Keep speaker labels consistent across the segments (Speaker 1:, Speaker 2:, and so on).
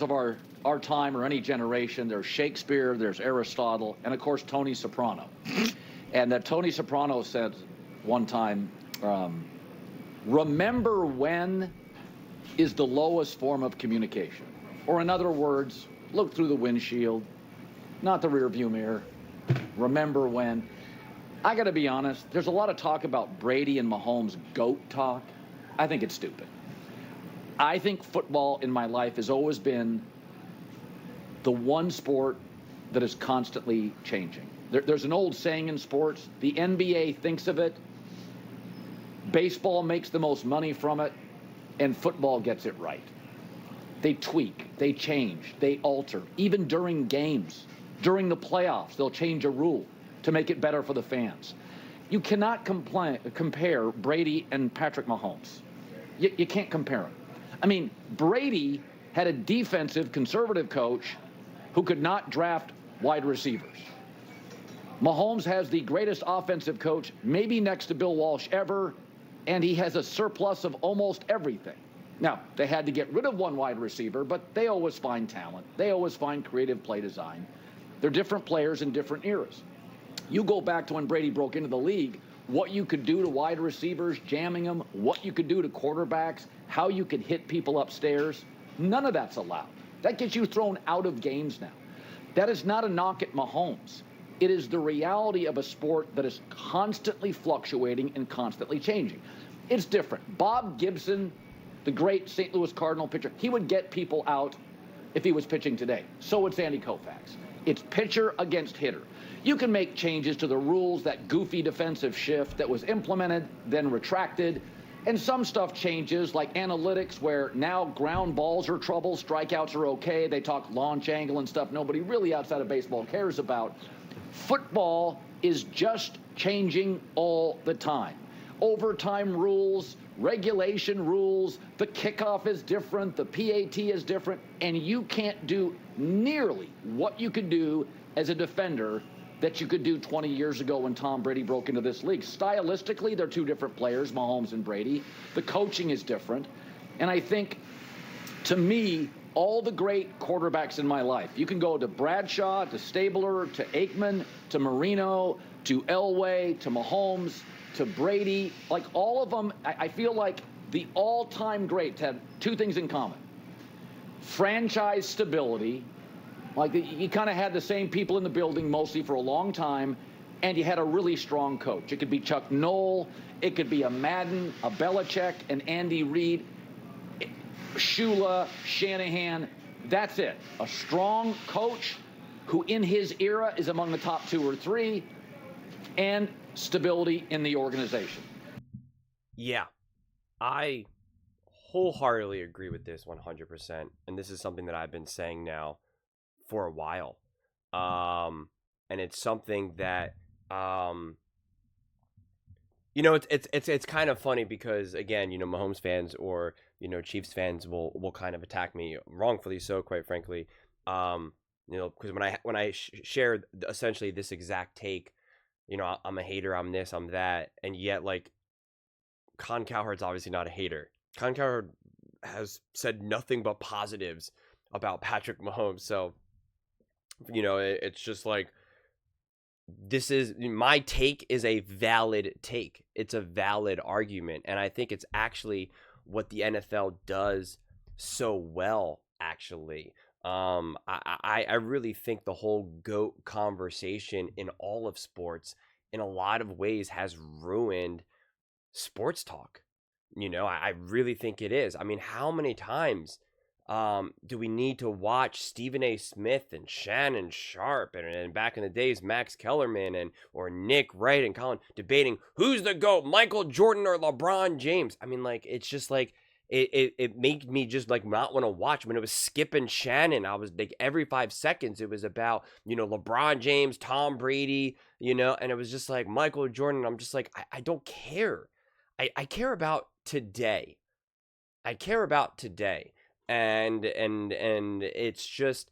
Speaker 1: of our time or any generation, there's Shakespeare, there's Aristotle, and of course Tony Soprano. And that Tony Soprano said one time, remember when is the lowest form of communication. Or in other words, look through the windshield, not the rear view mirror. Remember when. I got to be honest, there's a lot of talk about Brady and Mahomes GOAT talk. I think it's stupid. I think football in my life has always been the one sport that is constantly changing. There's an old saying in sports, the NBA thinks of it, baseball makes the most money from it, and football gets it right. They tweak, they change, they alter. Even during games, during the playoffs, they'll change a rule to make it better for the fans. You cannot compare Brady and Patrick Mahomes. You can't compare them. I mean, Brady had a defensive, conservative coach who could not draft wide receivers. Mahomes has the greatest offensive coach, maybe next to Bill Walsh ever, and he has a surplus of almost everything. Now, they had to get rid of one wide receiver, but they always find talent. They always find creative play design. They're different players in different eras. You go back to when Brady broke into the league, what you could do to wide receivers, jamming them, what you could do to quarterbacks, how you could hit people upstairs. None of that's allowed. That gets you thrown out of games now. That is not a knock at Mahomes. It is the reality of a sport that is constantly fluctuating and constantly changing. It's different. Bob Gibson, the great St. Louis Cardinal pitcher, he would get people out if he was pitching today. So would Sandy Koufax. It's pitcher against hitter. You can make changes to the rules, that goofy defensive shift that was implemented, then retracted, and some stuff changes, like analytics, where now ground balls are trouble, strikeouts are okay. They talk launch angle and stuff nobody really outside of baseball cares about. Football is just changing all the time. Overtime rules, regulation rules, the kickoff is different, the PAT is different, and you can't do nearly what you could do as a defender that you could do 20 years ago when Tom Brady broke into this league. Stylistically, they're two different players, Mahomes and Brady. The coaching is different. And I think, to me, all the great quarterbacks in my life, you can go to Bradshaw, to Stabler, to Aikman, to Marino, to Elway, to Mahomes, to Brady. Like all of them, I feel like the all-time greats have two things in common. Franchise stability. Like you kind of had the same people in the building mostly for a long time, and you had a really strong coach. It could be Chuck Noll, it could be a Madden, a Belichick, an Andy Reid, Shula, Shanahan. That's it. A strong coach who in his era is among the top 2 or 3, and stability in the organization.
Speaker 2: Yeah, I wholeheartedly agree with this 100%. And this is something that I've been saying now for a while. And it's something that, it's kind of funny because, again, Mahomes fans or, Chiefs fans will kind of attack me, wrongfully so, quite frankly. Because when I shared essentially this exact take, I'm a hater, I'm this, I'm that, and yet, like, Colin Cowherd's obviously not a hater. Colin Cowherd has said nothing but positives about Patrick Mahomes, so, it's just like, my take is a valid take. It's a valid argument, and I think it's actually what the NFL does so well, actually. I really think the whole GOAT conversation in all of sports in a lot of ways has ruined sports talk. I really think it is. I mean, how many times do we need to watch Stephen A. Smith and Shannon Sharp and back in the days Max Kellerman or Nick Wright and Colin debating who's the GOAT, Michael Jordan or LeBron James? I mean, like, it's just like it made me just like not want to watch. When it was Skip and Shannon, I was like, every 5 seconds it was about LeBron James, Tom Brady, and it was just like Michael Jordan. I'm just like, I don't care. I care about today. I care about today. And it's just,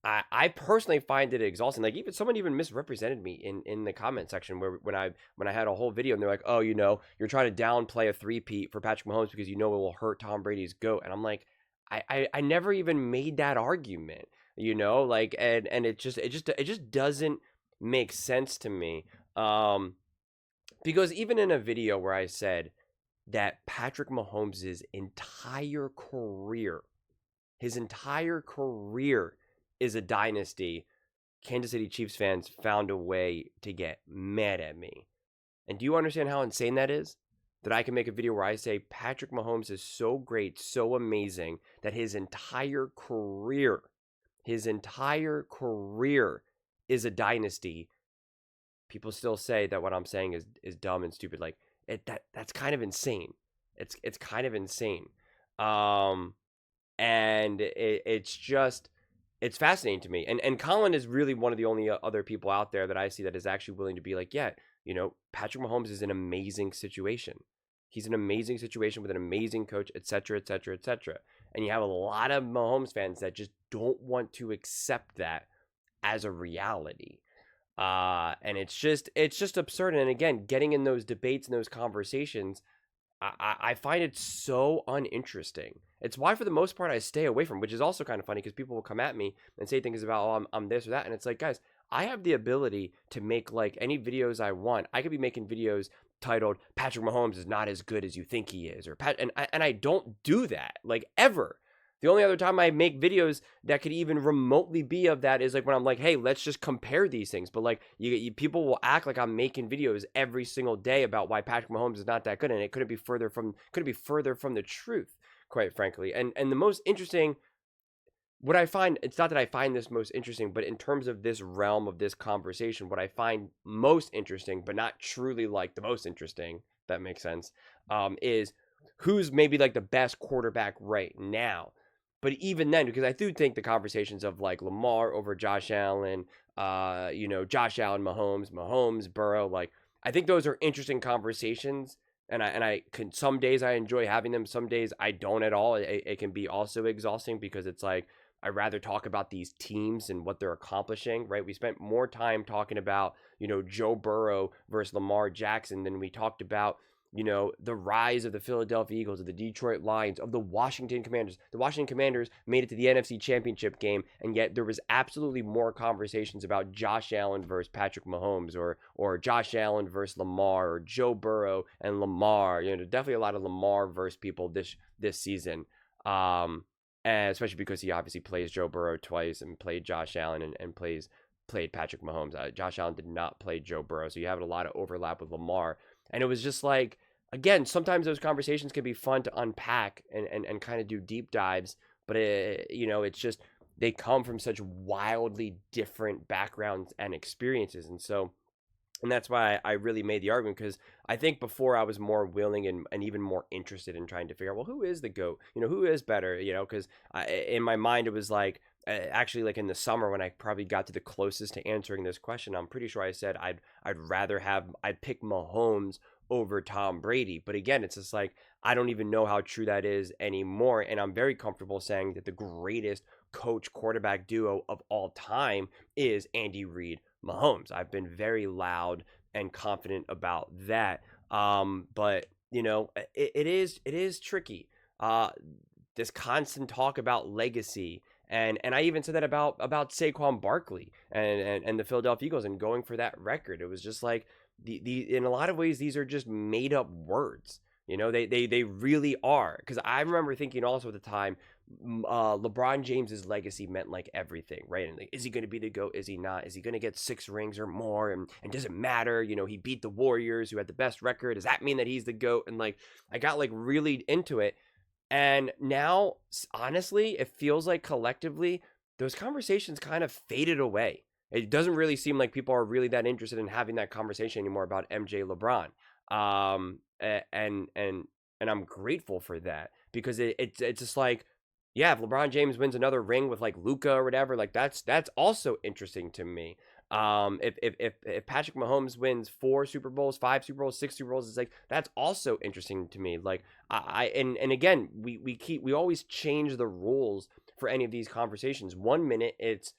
Speaker 2: I personally find it exhausting. Like, even someone even misrepresented me in the comment section where when I had a whole video and they're like, oh, you're trying to downplay a three-peat for Patrick Mahomes because it will hurt Tom Brady's GOAT. And I'm like, I never even made that argument, like, and it just doesn't make sense to me. Because even in a video where I said that Patrick Mahomes' his entire career is a dynasty, Kansas City Chiefs fans found a way to get mad at me. And do you understand how insane that is? That I can make a video where I say Patrick Mahomes is so great, so amazing, that his entire career is a dynasty. People still say that what I'm saying is dumb and stupid. Like, that's kind of insane. It's kind of insane. And it's fascinating to me. And Colin is really one of the only other people out there that I see that is actually willing to be like, yeah, Patrick Mahomes is an amazing situation. He's an amazing situation with an amazing coach, et cetera, et cetera, et cetera. And you have a lot of Mahomes fans that just don't want to accept that as a reality. And it's just absurd. And again, getting in those debates and those conversations, I find it so uninteresting. It's why, for the most part, I stay away from, which is also kind of funny because people will come at me and say things about, oh, I'm this or that. And it's like, guys, I have the ability to make like any videos I want. I could be making videos titled Patrick Mahomes is not as good as you think he is, or and I don't do that, like, ever. The only other time I make videos that could even remotely be of that is like when I'm like, hey, let's just compare these things. But like, people will act like I'm making videos every single day about why Patrick Mahomes is not that good, and it couldn't be further from the truth, quite frankly. And the most interesting, what I find, it's not that I find this most interesting, but in terms of this realm of this conversation, what I find most interesting, but not truly like the most interesting, if that makes sense, is who's maybe like the best quarterback right now. But even then, because I do think the conversations of like Lamar over Josh Allen, Josh Allen, Mahomes, Burrow, like, I think those are interesting conversations. And I can, some days I enjoy having them, some days I don't at all. It can be also exhausting because it's like, I'd rather talk about these teams and what they're accomplishing, right? We spent more time talking about, Joe Burrow versus Lamar Jackson than we talked about, the rise of the Philadelphia Eagles, of the Detroit Lions, of the Washington Commanders. The Washington Commanders made it to the NFC Championship game, and yet there was absolutely more conversations about Josh Allen versus Patrick Mahomes, or Josh Allen versus Lamar, or Joe Burrow and Lamar. Definitely a lot of Lamar versus people this season. And especially because he obviously plays Joe Burrow twice and played Josh Allen and played Patrick Mahomes. Josh Allen did not play Joe Burrow, so you have a lot of overlap with Lamar. And it was just like, again, sometimes those conversations can be fun to unpack and kind of do deep dives, but it's just, they come from such wildly different backgrounds and experiences. And that's why I really made the argument, because I think before I was more willing and even more interested in trying to figure out, well, who is the GOAT? Who is better? Because in my mind, it was like, actually, like in the summer when I probably got to the closest to answering this question, I'm pretty sure I said I'd pick Mahomes over Tom Brady. But again, it's just like, I don't even know how true that is anymore. And I'm very comfortable saying that the greatest coach quarterback duo of all time is Andy Reid Mahomes. I've been very loud and confident about that. But it is tricky. This constant talk about legacy, and I even said that about Saquon Barkley and the Philadelphia Eagles and going for that record. It was just like, the in a lot of ways, these are just made up words. They really are. Because I remember thinking also at the time, LeBron James's legacy meant like everything, right? And like, is he going to be the GOAT? Is he not? Is he going to get 6 rings or more? And does it matter? He beat the Warriors, who had the best record. Does that mean that he's the GOAT? And like, I got like really into it. And now, honestly, it feels like collectively those conversations kind of faded away. It doesn't really seem like people are really that interested in having that conversation anymore about MJ, LeBron. And I'm grateful for that, because it's just like, yeah, if LeBron James wins another ring with like Luka or whatever, like that's also interesting to me. If Patrick Mahomes wins 4 Super Bowls, 5 Super Bowls, 6 Super Bowls, it's like, that's also interesting to me. Like, and again, we always change the rules for any of these conversations. One minute it's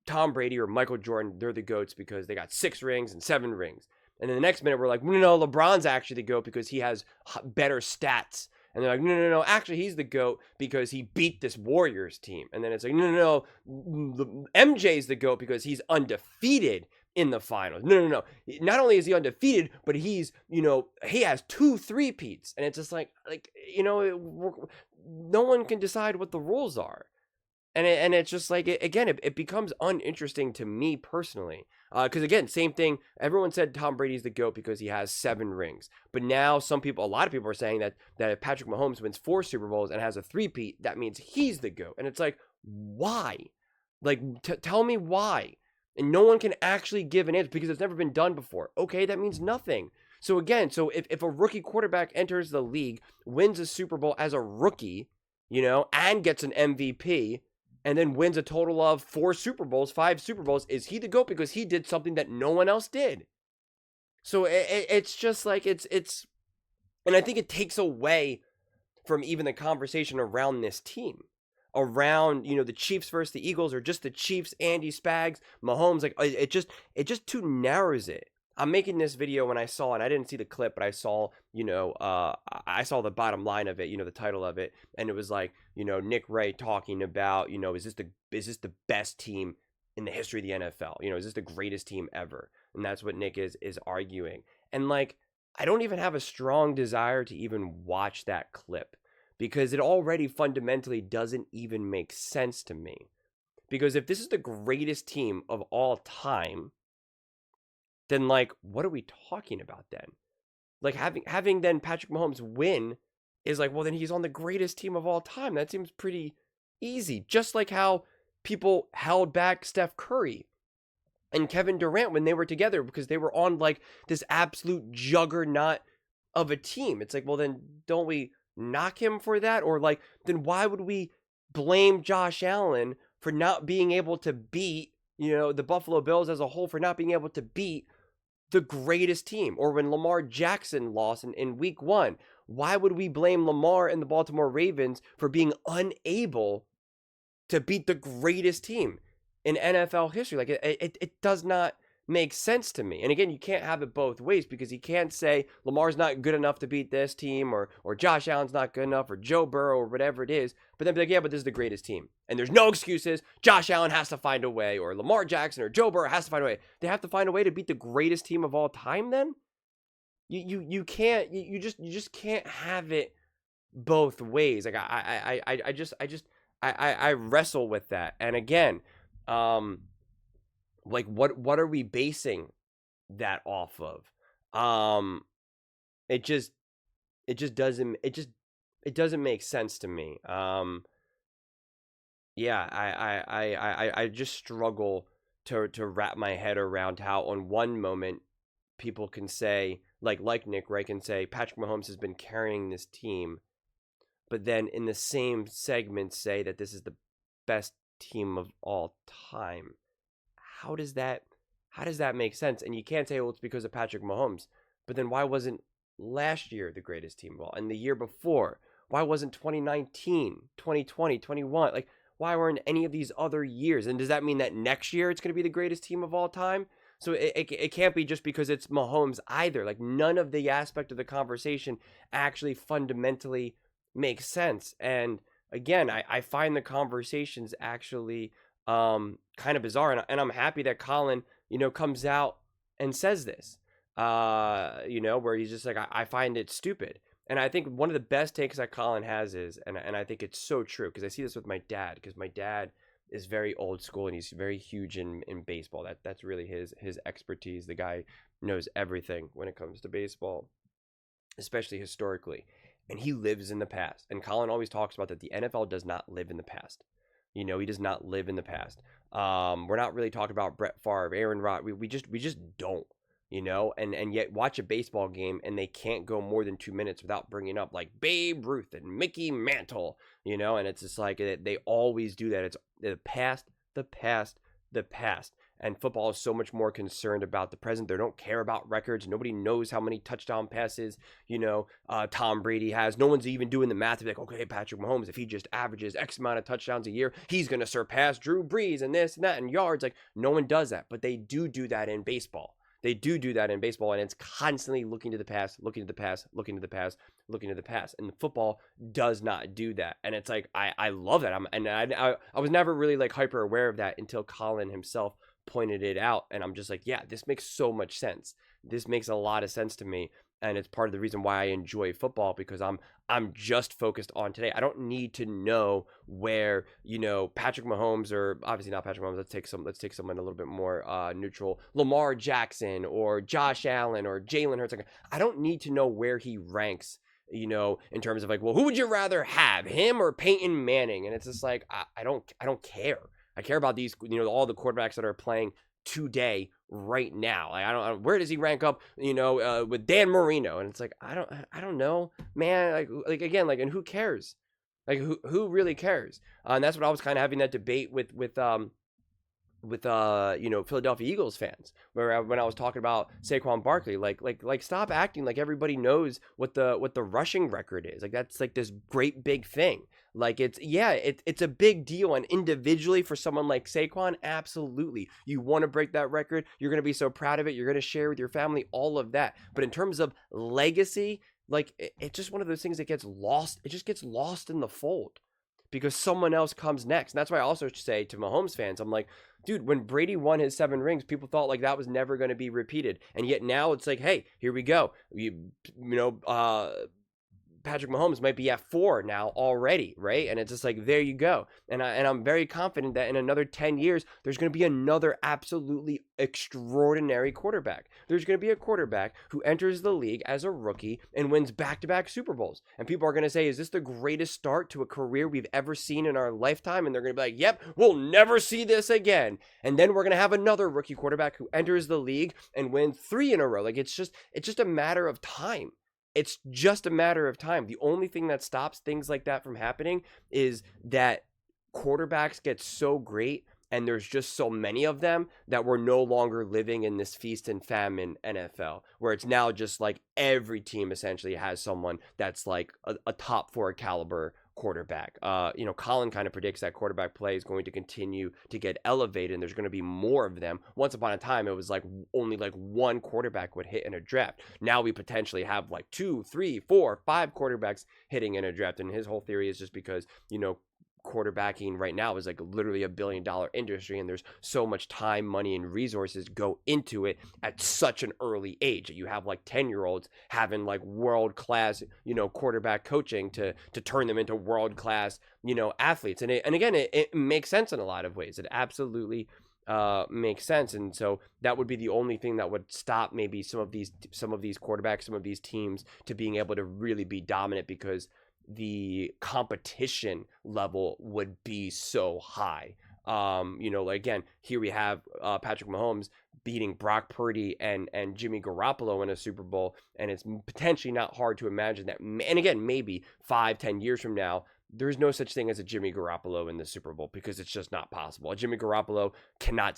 Speaker 2: Tom Brady or Michael Jordan, they're the GOATs because they got 6 rings and 7 rings. And then the next minute we're like, no, LeBron's actually the GOAT because he has better stats And they're like, no, no, no, actually, he's the GOAT because he beat this Warriors team. And then it's like, no, no, no, MJ's the GOAT because he's undefeated in the finals. No, no, no. Not only is he undefeated, but he's, he has 2 3-peats. And it's just like, no one can decide what the rules are. And it's just like, it becomes uninteresting to me personally. Because again, same thing. Everyone said Tom Brady's the GOAT because he has 7 rings. But now a lot of people are saying that if Patrick Mahomes wins 4 Super Bowls and has a 3-peat, that means he's the GOAT. And it's like, why? Like, tell me why. And no one can actually give an answer because it's never been done before. Okay, that means nothing. So again, if a rookie quarterback enters the league, wins a Super Bowl as a rookie, and gets an MVP, and then wins a total of 5 Super Bowls, is he the GOAT because he did something that no one else did? So it's just like, and I think it takes away from even the conversation around this team. Around, the Chiefs versus the Eagles, or just the Chiefs, Andy Spags, Mahomes, like, it just too narrows it. I'm making this video when I saw, and I didn't see the clip, but I saw, I saw the bottom line of it, the title of it, and it was like, Nick Wright talking about, is this the best team in the history of the NFL? Is this the greatest team ever? And that's what Nick is arguing. And like, I don't even have a strong desire to even watch that clip because it already fundamentally doesn't even make sense to me. Because if this is the greatest team of all time, then like, what are we talking about then? Like having then Patrick Mahomes win is like, well, then he's on the greatest team of all time. That seems pretty easy. Just like how people held back Steph Curry and Kevin Durant when they were together because they were on like this absolute juggernaut of a team. It's like, well, then don't we knock him for that? Or like, then why would we blame Josh Allen for not being able to beat, the Buffalo Bills as a whole, for not being able to beat the greatest team? Or when Lamar Jackson lost in week 1, why would we blame Lamar and the Baltimore Ravens for being unable to beat the greatest team in NFL history? Like, it does not make sense to me. And again, you can't have it both ways because you can't say Lamar's not good enough to beat this team, or Josh Allen's not good enough, or Joe Burrow, or whatever it is, but then be like, yeah, but this is the greatest team. And there's no excuses. Josh Allen has to find a way, or Lamar Jackson or Joe Burrow has to find a way. They have to find a way to beat the greatest team of all time then? You can't, you just can't have it both ways. Like I wrestle with that. And again, like what are we basing that off of? It doesn't make sense to me. Yeah, I just struggle to wrap my head around how on one moment people can say, like Nick Wright can say, Patrick Mahomes has been carrying this team, but then in the same segment say that this is the best team of all time. How does that make sense? And you can't say, well, it's because of Patrick Mahomes. But then why wasn't last year the greatest team of all? And the year before? Why wasn't 2019, 2020, 21? Like, why weren't any of these other years? And does that mean that next year it's going to be the greatest team of all time? So it can't be just because it's Mahomes either. Like, none of the aspect of the conversation actually fundamentally makes sense. And again, I find the conversations actually kind of bizarre. And I'm happy that Colin, comes out and says this, where he's just like, I find it stupid. And I think one of the best takes that Colin has is, and I think it's so true, because I see this with my dad, because my dad is very old school and he's very huge in baseball. That's really his expertise. The guy knows everything when it comes to baseball, especially historically. And he lives in the past. And Colin always talks about that the NFL does not live in the past. He does not live in the past. We're not really talking about Brett Favre, Aaron Rodgers. We just don't, and yet watch a baseball game and they can't go more than 2 minutes without bringing up like Babe Ruth and Mickey Mantle, and it's just like they always do that. It's the past, the past, the past. And football is so much more concerned about the present. They don't care about records. Nobody knows how many touchdown passes, Tom Brady has. No one's even doing the math to be like, okay, Patrick Mahomes, if he just averages X amount of touchdowns a year, he's going to surpass Drew Brees and this and that and yards. Like, no one does that, but they do that in baseball. They do that in baseball, and it's constantly looking to the past, looking to the past, looking to the past, looking to the past, and football does not do that. And it's like I love that. I was never really like hyper aware of that until Colin himself pointed it out, and I'm just like, yeah, this makes so much sense. This makes a lot of sense to me, and it's part of the reason why I enjoy football, because I'm just focused on today. I don't need to know where, Patrick Mahomes, or obviously not Patrick Mahomes. Let's take someone a little bit more neutral. Lamar Jackson or Josh Allen or Jalen Hurts. Like, I don't need to know where he ranks, in terms of like, well, who would you rather have, him or Peyton Manning? And it's just like, I don't care. I care about these, all the quarterbacks that are playing today, right now. Like, I don't where does he rank up, with Dan Marino? And it's like, I don't know, man. Like again, like, and who cares? Like, who really cares? And that's what I was kind of having that debate with Philadelphia Eagles fans, where when I was talking about Saquon Barkley, like stop acting like everybody knows what the rushing record is. Like, that's like this great big thing. Like, it's a big deal, and individually for someone like Saquon, absolutely, you want to break that record. You're going to be so proud of it. You're going to share with your family, all of that. But in terms of legacy, like, it's just one of those things that gets lost. It just gets lost in the fold because someone else comes next. And that's why I also say to Mahomes fans, I'm like, dude, when Brady won his 7 rings, people thought like that was never going to be repeated. And yet now it's like, hey, here we go. Patrick Mahomes might be at 4 now already, right? And it's just like, there you go. And I'm very confident that in another 10 years, there's going to be another absolutely extraordinary quarterback. There's going to be a quarterback who enters the league as a rookie and wins back-to-back Super Bowls. And people are going to say, is this the greatest start to a career we've ever seen in our lifetime? And they're going to be like, yep, we'll never see this again. And then we're going to have another rookie quarterback who enters the league and wins 3 in a row. Like, it's just a matter of time. It's just a matter of time. The only thing that stops things like that from happening is that quarterbacks get so great and there's just so many of them that we're no longer living in this feast and famine NFL, where it's now just like every team essentially has someone that's like a top 4 caliber quarterback. Colin kind of predicts that quarterback play is going to continue to get elevated, and there's going to be more of them. Once upon a time, it was like only like 1 quarterback would hit in a draft. Now we potentially have like 2, 3, 4, 5 quarterbacks hitting in a draft, and his whole theory is just because, quarterbacking right now is like literally $1 billion industry, and there's so much time, money, and resources go into it at such an early age. You have like 10-year-olds having like world-class, quarterback coaching to turn them into world-class, athletes. And again, it makes sense in a lot of ways. It absolutely makes sense. And so that would be the only thing that would stop maybe some of these quarterbacks, some of these teams, to being able to really be dominant, because the competition level would be so high. Again, here we have Patrick Mahomes beating Brock Purdy and Jimmy Garoppolo in a Super Bowl, and it's potentially not hard to imagine that. And again, maybe 5-10 years from now, there's no such thing as a Jimmy Garoppolo in the Super Bowl, because it's just not possible. A Jimmy Garoppolo cannot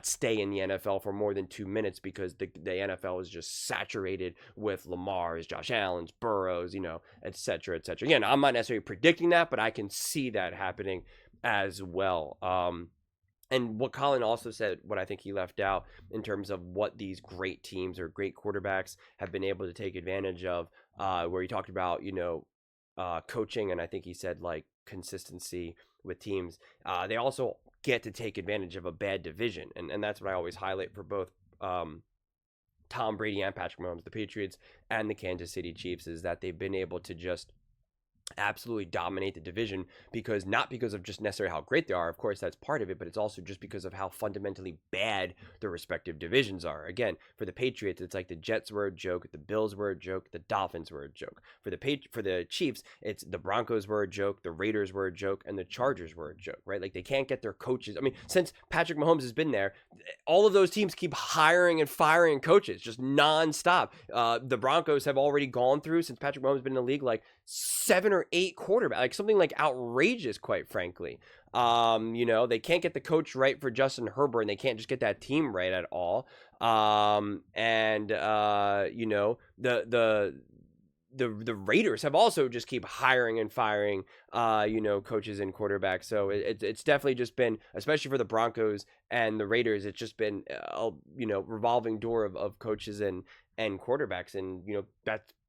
Speaker 2: stay in the NFL for more than 2 minutes, because the NFL is just saturated with Lamar's, Josh Allen's, Burrow's, et cetera, et cetera. Again, I'm not necessarily predicting that, but I can see that happening as well. And what Colin also said, what I think he left out in terms of what these great teams or great quarterbacks have been able to take advantage of, where he talked about, coaching, and I think he said like consistency with teams. They also get to take advantage of a bad division, and that's what I always highlight for both Tom Brady and Patrick Mahomes, the Patriots and the Kansas City Chiefs, is that they've been able to just absolutely dominate the division, not because of just necessarily how great they are. Of course, that's part of it, but it's also just because of how fundamentally bad their respective divisions are. Again, for the Patriots, it's like the Jets were a joke, the Bills were a joke, the Dolphins were a joke. For the Chiefs, it's the Broncos were a joke, the Raiders were a joke, and the Chargers were a joke, right? Like, they can't get their coaches. I mean, since Patrick Mahomes has been there, all of those teams keep hiring and firing coaches just nonstop. The Broncos have already gone through, since Patrick Mahomes has been in the league, like 7 or 8 quarterbacks, like something like outrageous, quite frankly. They can't get the coach right for Justin Herbert, and they can't just get that team right at all. The Raiders have also just keep hiring and firing, coaches and quarterbacks. So it's definitely just been, especially for the Broncos and the Raiders, it's just been, revolving door of coaches and end quarterbacks, and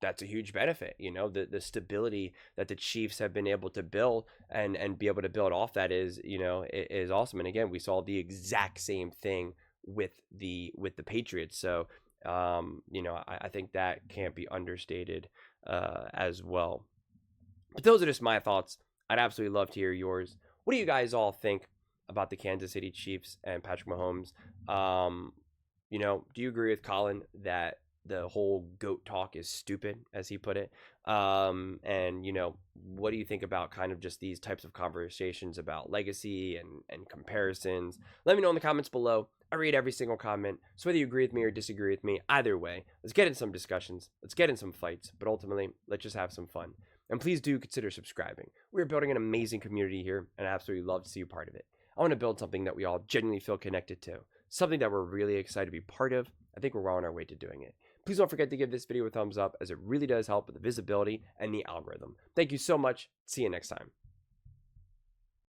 Speaker 2: that's a huge benefit. The stability that the Chiefs have been able to build and be able to build off that is awesome. And again, we saw the exact same thing with the Patriots. So I think that can't be understated as well. But those are just my thoughts. I'd absolutely love to hear yours. What do you guys all think about the Kansas City Chiefs and Patrick Mahomes? Do you agree with Colin that the whole GOAT talk is stupid, as he put it? What do you think about kind of just these types of conversations about legacy and comparisons? Let me know in the comments below. I read every single comment. So whether you agree with me or disagree with me, either way, let's get in some discussions. Let's get in some fights. But ultimately, let's just have some fun. And please do consider subscribing. We're building an amazing community here, and I absolutely love to see you part of it. I want to build something that we all genuinely feel connected to, something that we're really excited to be part of. I think we're well on our way to doing it. Please don't forget to give this video a thumbs up, as it really does help with the visibility and the algorithm. Thank you so much. See you next time.